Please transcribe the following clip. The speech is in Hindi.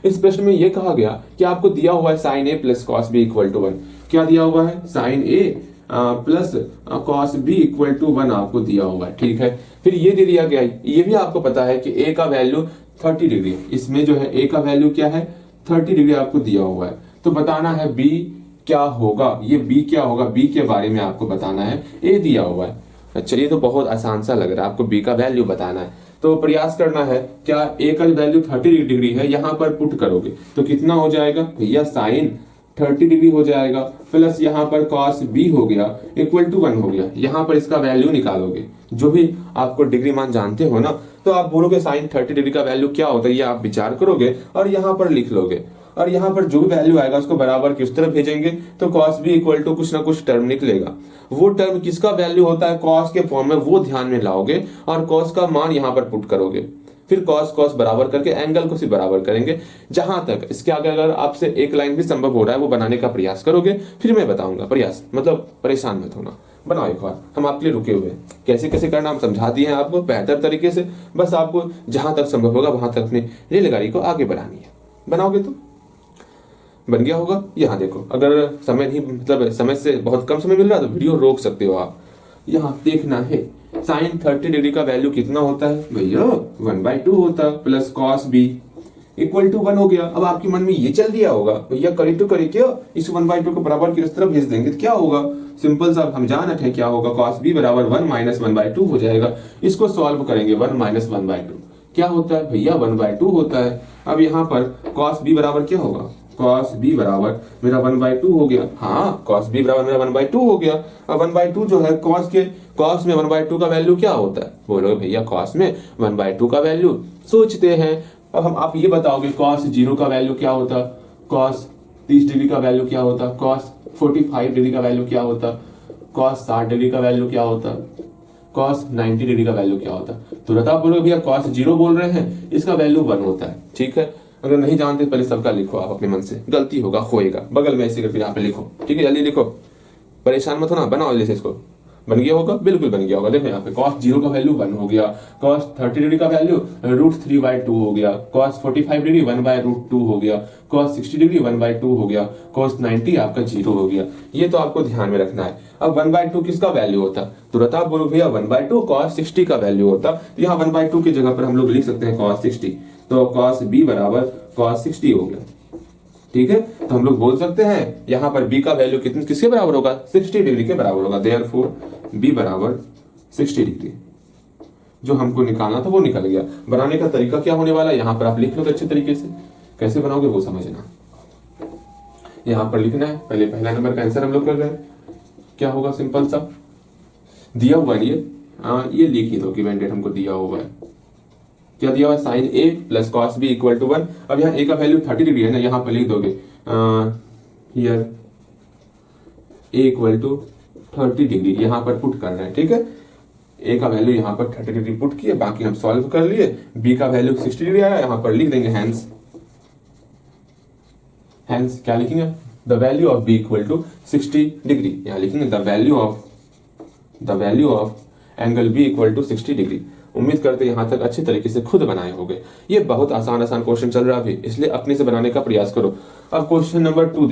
इस प्रश्न में यह कहा गया कि आपको दिया हुआ है sine A plus cos B equal to 1। क्या दिया हुआ है? Sine A plus cos B equal to 1 आपको दिया हुआ है। ठीक है, फिर ये दे दिया गया है, ये भी आपको पता है कि ए का वैल्यू 30 डिग्री, इसमें जो है ए का वैल्यू क्या है 30 डिग्री आपको दिया हुआ है। तो बताना है बी क्या होगा, ये बी क्या होगा, बी के बारे में आपको बताना है। ए दिया हुआ है, अच्छा ये तो बहुत आसान सा लग रहा है, आपको बी का वैल्यू बताना है। तो प्रयास करना है, क्या ए का वैल्यू 30 डिग्री है, यहां पर पुट करोगे तो कितना हो जाएगा भैया, साइन 30 डिग्री हो जाएगा, प्लस यहाँ पर कॉस बी हो गया इक्वल टू 1 हो गया। यहाँ पर इसका वैल्यू निकालोगे, जो भी आपको डिग्री मान जानते हो ना, तो आप बोलोगे साइन 30 डिग्री का वैल्यू क्या होता है, ये आप विचार करोगे और यहाँ पर लिख लोगे। और यहाँ पर जो भी वैल्यू आएगा उसको बराबर किस तरफ भेजेंगे, तो कॉस बी इक्वल टू कुछ ना कुछ टर्म निकलेगा। वो टर्म किसका वैल्यू होता है, कॉस के फॉर्म में, वो ध्यान में लाओगे और कॉस का मान यहाँ पर पुट करोगे। फिर कॉस कॉस बराबर करके एंगल को भी बराबर करेंगे। जहां तक इसके आगे अगर आपसे एक लाइन भी संभव हो रहा है वो बनाने का प्रयास करोगे, फिर मैं बताऊंगा। प्रयास मतलब परेशान मत होना, बनाओ एक बार, हम आपके लिए रुके हुए हैं। कैसे कैसे करना हम समझा दिए हैं आपको बेहतर तरीके से, बस आपको जहां तक संभव होगा वहां तक अपनी रेलगाड़ी को आगे बढ़ानी है। बनाओगे तो बन गया होगा। यहाँ देखो, अगर समय नहीं, मतलब समय से बहुत कम समय मिल रहा है तो वीडियो रोक सकते हो आप। यहाँ देखना है साइन 30 डिग्री का वैल्यू कितना होता है भैया, 1/2 होता है, plus cos B equal to 1 हो गया। अब आपके मन में ये चल दिया होगा भैया करे तो करे क्या, इस 1/2 को बराबर किस तरफ भेज देंगे तो क्या होगा, सिंपल सा हम जानते हैं क्या होगा, कॉस बी बराबर 1 माइनस 1/2 हो जाएगा। इसको सॉल्व करेंगे, 1 माइनस 1/2 क्या होता है भैया, 1/2 होता है। अब यहाँ पर कॉस बी बराबर क्या होगा, कॉस बी बराबर मेरा 1/2 हो गया। हाँ, कॉस बी बराबर मेरा 1/2 हो गया। अब 1/2 जो है कॉस में 1/2 का वैल्यू क्या होता है, बोलोगे भैया कॉस में 1/2 का वैल्यू सोचते हैं। अब हम आप ये बताओगे कॉस 0 का वैल्यू क्या होता, कॉस 30 डिग्री का वैल्यू क्या होता, कॉस 45 डिग्री का वैल्यू क्या होता, कॉस 60 डिग्री का वैल्यू क्या होता, कॉस 90 डिग्री का वैल्यू क्या होता। तुरंत आप बोलोगे भैया कॉस 0 बोल रहे हैं, इसका वैल्यू 1 होता है। ठीक है, अगर नहीं जानते पहले सबका लिखो आप अपने मन से, गलती होगा होएगा, बगल में ऐसे करके यहाँ पे लिखो। ठीक है, जल्दी लिखो, परेशान मत होना, बनाओ जैसे इसको। बन गया होगा, बिल्कुल बन गया होगा। देखो यहाँ पे cos 0 का वैल्यू 1 हो गया, cos 30 डिग्री का वैल्यू √3/2 हो गया, cos 45 डिग्री 1/√2 हो गया, cos 60 डिग्री 1/2 हो गया, cos 90 आपका 0 हो गया। ये तो आपको ध्यान में रखना है। अब 1/2 किसका वैल्यू होता, तुरंत आप बोलो भैया 1/2 cos 60 का वैल्यू होता। तो यहाँ 1/2 की जगह पर हम लोग लिख सकते हैं cos 60, तो cos b बराबर cos 60 हो गया। ठीक है, तो हम लोग बोल सकते हैं यहाँ पर b का वैल्यू कितने किसके बराबर होगा, 60 डिग्री के बराबर होगा। देयरफॉर b बराबर 60 डिग्री। जो हमको निकालना था वो निकल गया। बनाने का तरीका क्या होने वाला है, यहाँ पर आप लिख लो अच्छे तरीके से, कैसे बनाओगे वो समझना। यहाँ पर लिखना है, पहले पहला नंबर का आंसर हम लोग कर रहे हैं, क्या होगा सिंपल सा दिया हुआ है ये लिख ही दो, गिवन डेट हमको दिया हुआ है। क्या दिया हुआ है, sine A plus cos B equal to 1। अब यहाँ ए का वैल्यू 30 डिग्री है ना, यहाँ पर लिख दोगे here A equal to 30 degree, यहाँ पर पुट कर रहे हैं। ठीक है, ए का वैल्यू यहाँ पर 30 डिग्री पुट किए, बाकी हम सॉल्व कर लिए। बी का वैल्यू 60 डिग्री आया, यहाँ पर लिख देंगे हैंस क्या लिखेंगे, the value of B equal to 60 degree. यहाँ लिखेंगे the value of angle B equal to 60 degree. उम्मीद करते यहाँ तक अच्छे तरीके से खुद बनाए होंगे। ये बहुत आसान क्वेश्चन चल रहा है अभी, इसलिए अपने से बनाने का प्रयास करो। अब क्वेश्चन नंबर 2 देखो।